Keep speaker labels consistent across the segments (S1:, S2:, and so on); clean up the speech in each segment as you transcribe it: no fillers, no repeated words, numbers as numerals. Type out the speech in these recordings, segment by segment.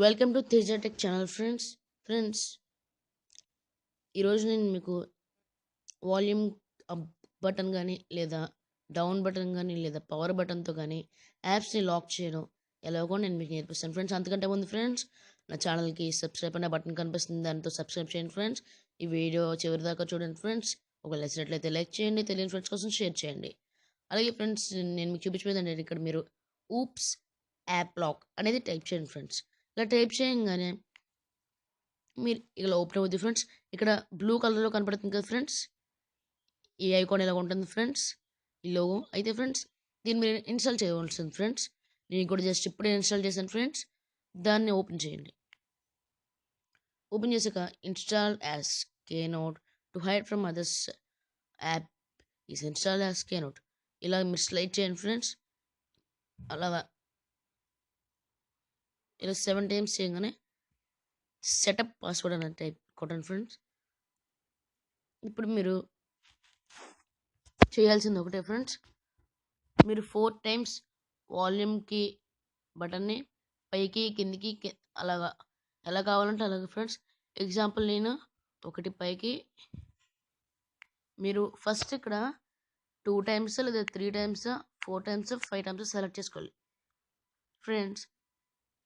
S1: Welcome to Teja tech channel friends ఈరోజు నేను మీకు వాల్యూమ్ అప్ బటన్ కానీ లేదా డౌన్ బటన్ కానీ లేదా పవర్ బటన్తో కానీ యాప్స్ని లాక్ చేయడం ఎలాగో నేను మీకు నేర్పిస్తాను ఫ్రెండ్స్. అంతకంటే ముందు ఫ్రెండ్స్ నా ఛానల్కి సబ్స్క్రైబ్ అనే బటన్ కనిపిస్తుంది, దాంతో సబ్స్క్రైబ్ చేయండి ఫ్రెండ్స్. ఈ వీడియో చివరి దాకా చూడండి ఫ్రెండ్స్. ఒకవేళ నచ్చినట్లయితే లైక్ చేయండి, తెలియని ఫ్రెండ్స్ కోసం షేర్ చేయండి. అలాగే ఫ్రెండ్స్ నేను మీకు చూపించలేదండి, ఇక్కడ మీరు ఊప్స్ యాప్ లాక్ అనేది టైప్ చేయండి ఫ్రెండ్స్. ఇలా టైప్ చేయగానే మీరు ఇలా ఓపెన్ అవుతుంది ఫ్రెండ్స్. ఇక్కడ బ్లూ కలర్లో కనపడుతుంది కదా ఫ్రెండ్స్, ఈ ఐకాన్ ఇలా ఉంటుంది ఫ్రెండ్స్, ఈ లోగో. అయితే ఫ్రెండ్స్ దీన్ని మీరు ఇన్స్టాల్ చేయవలసింది ఫ్రెండ్స్. నేను కూడా జస్ట్ ఇప్పుడే ఇన్స్టాల్ చేశాను ఫ్రెండ్స్. దాన్ని ఓపెన్ చేయండి. ఓపెన్ చేసాక install as cannot to hide from others app is install as cannot. ఇలా మీరు స్లైడ్ చేయండి ఫ్రెండ్స్. అలాగా ఇలా 7 టైమ్స్ చేయగానే సెటప్ పాస్వర్డ్ అనే టైప్ కొట్టండి ఫ్రెండ్స్. ఇప్పుడు మీరు చేయాల్సింది ఒకటే ఫ్రెండ్స్, మీరు 4 టైమ్స్ వాల్యూమ్కి బటన్ని పైకి కిందికి అలాగా ఎలా కావాలంటే అలాగే ఫ్రెండ్స్. ఎగ్జాంపుల్ నేను ఒకటి పైకి, మీరు ఫస్ట్ ఇక్కడ 2 టైమ్స్ లేదా 3 టైమ్స్ 4 టైమ్స్ 5 టైమ్స్ సెలెక్ట్ చేసుకోవాలి ఫ్రెండ్స్.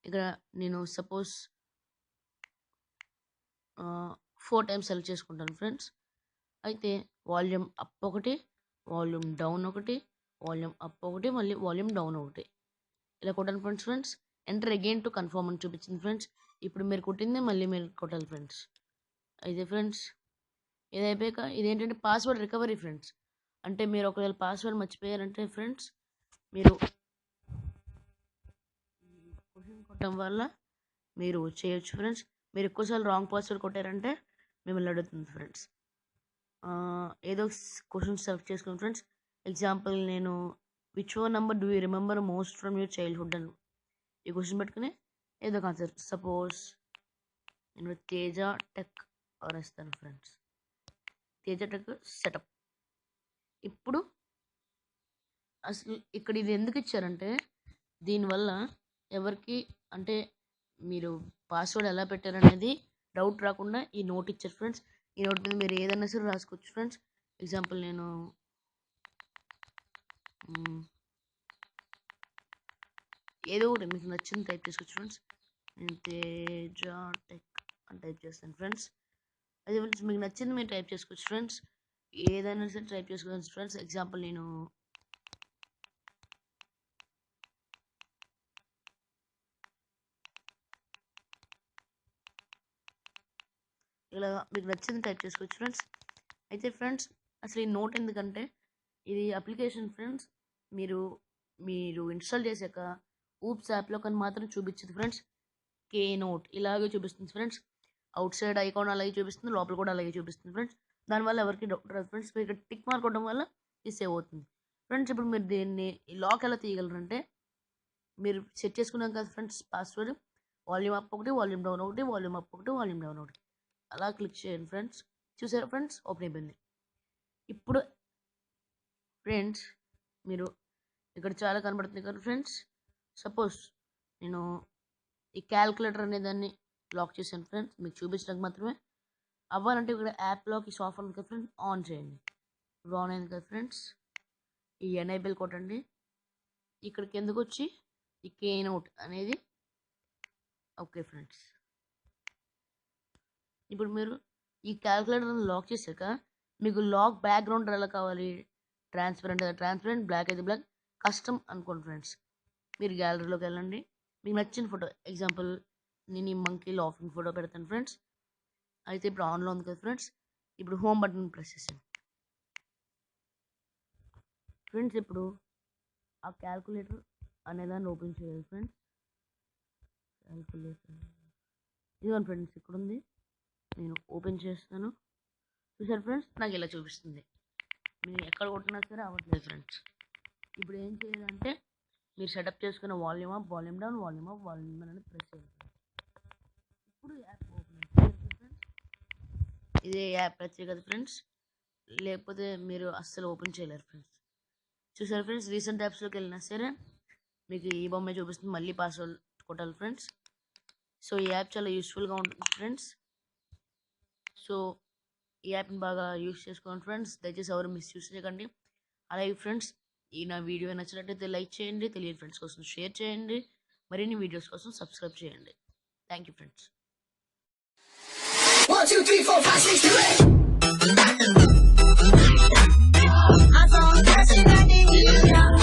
S1: ఇక్కడ నేను సపోజ్ 4 టైమ్స్ సెలెక్ట్ చేసుకుంటాను ఫ్రెండ్స్. అయితే వాల్యూమ్ అప్ ఒకటి, వాల్యూమ్ డౌన్ ఒకటి, వాల్యూమ్ అప్ ఒకటి, మళ్ళీ వాల్యూమ్ డౌన్ ఒకటి, ఇలా కొట్టాను friends. Enter again to confirm అని చూపించింది ఫ్రెండ్స్. ఇప్పుడు మీరు కొట్టింది మళ్ళీ మీరు కొట్టాలి ఫ్రెండ్స్. అయితే ఫ్రెండ్స్ ఇది అయిపోయాక ఇదేంటంటే పాస్వర్డ్ రికవరీ ఫ్రెండ్స్. అంటే మీరు ఒకవేళ పాస్వర్డ్ మర్చిపోయారంటే ఫ్రెండ్స్, మీరు క్వశ్చన్ కొట్టడం వల్ల మీరు చేయొచ్చు ఫ్రెండ్స్. మీరు ఎక్కువసార్లు రాంగ్ పాస్వర్డ్ కొట్టారంటే మిమ్మల్ని అడుగుతుంది ఫ్రెండ్స్. ఏదో క్వశ్చన్ సెలెక్ట్ చేసుకోండి ఫ్రెండ్స్. ఎగ్జాంపుల్ నేను విచ్ ఓ number do you remember most from your childhood అని ఈ క్వశ్చన్ పెట్టుకుని ఏదో ఒక ఆన్సర్, సపోజ్ నేను తేజ టెక్ రాస్తాను ఫ్రెండ్స్. Teja tech setup. ఇప్పుడు అసలు ఇక్కడ ఇది ఎందుకు ఇచ్చారంటే, దీనివల్ల ఎవరికి అంటే మీరు పాస్వర్డ్ ఎలా పెట్టారనేది డౌట్ రాకుండా ఈ నోట్ ఇచ్చారు ఫ్రెండ్స్. ఈ నోట్ మీద మీరు ఏదైనా సరే రాసుకోవచ్చు ఫ్రెండ్స్. ఎగ్జాంపుల్ నేను ఏదో ఒకటి మీకు నచ్చింది టైప్ చేసుకోవచ్చు ఫ్రెండ్స్. నేను తేజ టెక్ అని టైప్ చేస్తాను ఫ్రెండ్స్. అదే ఫ్రెండ్స్ మీకు నచ్చింది మీరు టైప్ చేసుకోవచ్చు ఫ్రెండ్స్. ఏదైనా సరే టైప్ చేసుకోవచ్చు ఫ్రెండ్స్. ఎగ్జాంపుల్ నేను ఇలా మీకు నచ్చింది టైప్ చేసుకోవచ్చు ఫ్రెండ్స్. అయితే ఫ్రెండ్స్ అసలు ఈ నోట్ ఎందుకంటే, ఇది అప్లికేషన్ ఫ్రెండ్స్. మీరు ఇన్స్టాల్ చేశాక ఊప్స్ యాప్లో కానీ మాత్రం చూపించదు ఫ్రెండ్స్. కే నోట్ ఇలాగే చూపిస్తుంది ఫ్రెండ్స్. అవుట్ సైడ్ ఐకాన్ అలాగే చూపిస్తుంది, లోపల కూడా అలాగే చూపిస్తుంది ఫ్రెండ్స్. దానివల్ల ఎవరికి డౌట్ రాదు ఫ్రెండ్స్. మీరు ఇక్కడ టిక్ మార్క్ కొట్టడం వల్ల ఇది సేవ్ అవుతుంది ఫ్రెండ్స్. ఇప్పుడు మీరు దీన్ని లాక్ ఎలా తీయగలరంటే, మీరు సెట్ చేసుకున్నాం కదా ఫ్రెండ్స్ పాస్వర్డ్, వాల్యూమ్ అప్ ఒకటి, వాల్యూమ్ డౌన్ ఒకటి, వాల్యూమ్ అప్ ఒకటి, వాల్యూమ్ డౌన్ ఒకటి, అలా క్లిక్ చేయండి ఫ్రెండ్స్. చూసారా ఫ్రెండ్స్, ఓపెన్ అయిపోయింది. ఇప్పుడు ఫ్రెండ్స్ మీరు ఇక్కడ చాలా కనబడుతుంది కదా ఫ్రెండ్స్. సపోజ్ నేను ఈ క్యాల్కులేటర్ అనే దాన్ని లాక్ చేశాను ఫ్రెండ్స్, మీకు చూపించడానికి మాత్రమే. అవ్వాలంటే ఇక్కడ యాప్ లాక్ ఈ సాఫ్ట్వేర్ ఉంది కదా ఫ్రెండ్స్, ఆన్ చేయండి. ఇప్పుడు ఆన్ అయింది కదా ఫ్రెండ్స్, ఈ ఎనేబుల్ కొట్టండి. ఇక్కడ కిందకు వచ్చి ఈ కే నోట్ అనేది ఓకే ఫ్రెండ్స్. ఇప్పుడు మీరు ఈ క్యాల్కులేటర్ని లాక్ చేశాక మీకు లాక్ బ్యాక్గ్రౌండ్ ఎలా కావాలి, ట్రాన్స్పరెంట్ అయితే ట్రాన్స్పరెంట్, బ్లాక్ అయితే బ్లాక్, కస్టమ్ అనుకోండి ఫ్రెండ్స్. మీరు గ్యాలరీలోకి వెళ్ళండి, మీకు నచ్చిన ఫోటో, ఎగ్జాంపుల్ నేను ఈ మంకీ లాఫింగ్ ఫోటో పెడతాను ఫ్రెండ్స్. అయితే ఇప్పుడు ఆన్లో ఉంది కదా ఫ్రెండ్స్. ఇప్పుడు హోమ్ బటన్ ప్రెస్ చేసాను ఫ్రెండ్స్. ఇప్పుడు ఆ క్యాల్కులేటర్ అనేదాన్ని ఓపెన్ చేయాలి ఫ్రెండ్స్. క్యాల్కులేటర్ ఇదిగోండి ఫ్రెండ్స్, ఇక్కడ ఉంది. నేను ఓపెన్ చేస్తాను. చూసారు ఫ్రెండ్స్, నాకు ఇలా చూపిస్తుంది. మీరు ఎక్కడ కొట్టినా సరే అవ్వట్లేదు ఫ్రెండ్స్. ఇప్పుడు ఏం చేయాలంటే, మీరు సెటప్ చేసుకున్న volume up, volume down, volume up, volume down అని ప్రెస్ చేయాలి. ఇప్పుడు యాప్ ఓపెన్ అవుతుంది ఫ్రెండ్స్. ఇదే యాప్ ప్రత్యేకత ఫ్రెండ్స్, లేకపోతే మీరు అస్సలు ఓపెన్ చేయలేరు ఫ్రెండ్స్. చూసారు ఫ్రెండ్స్, రీసెంట్ యాప్స్లోకి వెళ్ళినా సరే మీకు ఈ బొమ్మ చూపిస్తుంది. మళ్ళీ పాస్వర్డ్ కొట్టాలి ఫ్రెండ్స్. సో ఈ యాప్ చాలా యూస్ఫుల్గా ఉంటుంది ఫ్రెండ్స్. సో ఈ యాప్ని బాగా యూస్ చేసుకోండి ఫ్రెండ్స్. దయచేసి ఎవరు మిస్యూస్ చేయకండి. అలాగే ఫ్రెండ్స్, ఈ నా వీడియో నచ్చినట్లయితే లైక్ చేయండి, తెలియని ఫ్రెండ్స్ కోసం షేర్ చేయండి, మరిన్ని వీడియోస్ కోసం సబ్స్క్రైబ్ చేయండి. Thank you friends.
S2: 1, 2, 3, 4, 5, 6, 7. I saw a person that didn't